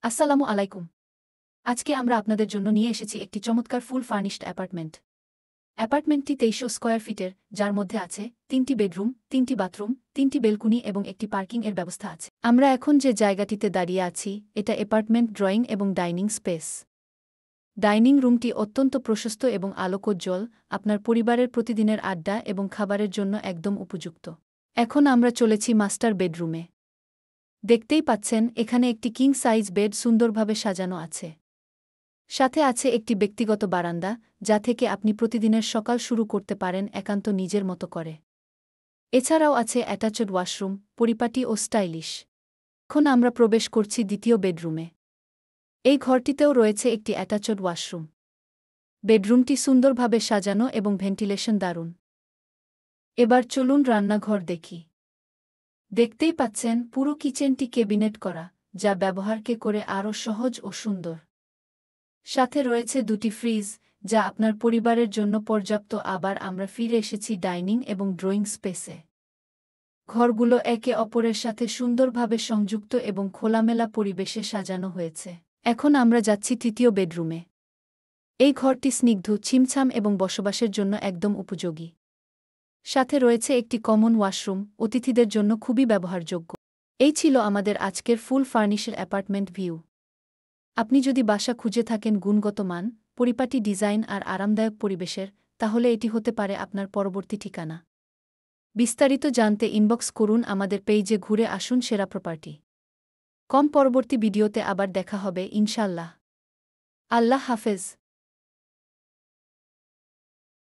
আসসালামু আলাইকুম। আজকে আমরা আপনাদের জন্য নিয়ে এসেছি একটি চমৎকার ফুল ফার্নিশড অ্যাপার্টমেন্ট। অ্যাপার্টমেন্টটি ২৩০০ স্কয়ার ফিটের, যার মধ্যে আছে ৩টি বেডরুম, ৩টি বাথরুম, 3টি বেলকুনি এবং একটি পার্কিং এর ব্যবস্থা আছে। আমরা এখন যে জায়গাটিতে দাঁড়িয়ে আছি, এটা অ্যাপার্টমেন্ট ড্রয়িং এবং ডাইনিং স্পেস। ডাইনিং রুমটি অত্যন্ত প্রশস্ত এবং আলোকোজ্জ্বল, আপনার পরিবারের প্রতিদিনের আড্ডা এবং খাবারের জন্য একদম উপযুক্ত। এখন আমরা চলেছি মাস্টার বেডরুমে। দেখতেই পাচ্ছেন, এখানে একটি কিং সাইজ বেড সুন্দরভাবে সাজানো আছে। সাথে আছে একটি ব্যক্তিগত বারান্দা, যা থেকে আপনি প্রতিদিনের সকাল শুরু করতে পারেন একান্ত নিজের মতো করে। এছাড়াও আছে অ্যাটাচড ওয়াশরুম, পরিপাটি ও স্টাইলিশ। এখন আমরা প্রবেশ করছি দ্বিতীয় বেডরুমে। এই ঘরটিতেও রয়েছে একটি অ্যাটাচড ওয়াশরুম। বেডরুমটি সুন্দরভাবে সাজানো এবং ভেন্টিলেশন দারুণ। এবার চলুন রান্নাঘর দেখি। দেখতেই পাচ্ছেন, পুরো কিচেনটি ক্যাবিনেট করা, যা ব্যবহারকে করে আরও সহজ ও সুন্দর। সাথে রয়েছে দুটি ফ্রিজ, যা আপনার পরিবারের জন্য পর্যাপ্ত। আবার আমরা ফিরে এসেছি ডাইনিং এবং ড্রয়িং স্পেসে। ঘরগুলো একে অপরের সাথে সুন্দরভাবে সংযুক্ত এবং খোলামেলা পরিবেশে সাজানো হয়েছে। এখন আমরা যাচ্ছি তৃতীয় বেডরুমে। এই ঘরটি স্নিগ্ধ, ছিমছাম এবং বসবাসের জন্য একদম উপযোগী। সাথে রয়েছে একটি কমন ওয়াশরুম, অতিথিদের জন্য খুবই ব্যবহারযোগ্য। এই ছিল আমাদের আজকের ফুল ফার্নিশড অ্যাপার্টমেন্ট ভিউ। আপনি যদি বাসা খুঁজে থাকেন গুণগত মান, পরিপাটি ডিজাইন আর আরামদায়ক পরিবেশের, তাহলে এটি হতে পারে আপনার পরবর্তী ঠিকানা। বিস্তারিত জানতে ইনবক্স করুন, আমাদের পেইজে ঘুরে আসুন সেরা প্রপার্টি। পরবর্তী ভিডিওতে আবার দেখা হবে ইনশাল্লাহ। আল্লাহ হাফেজ।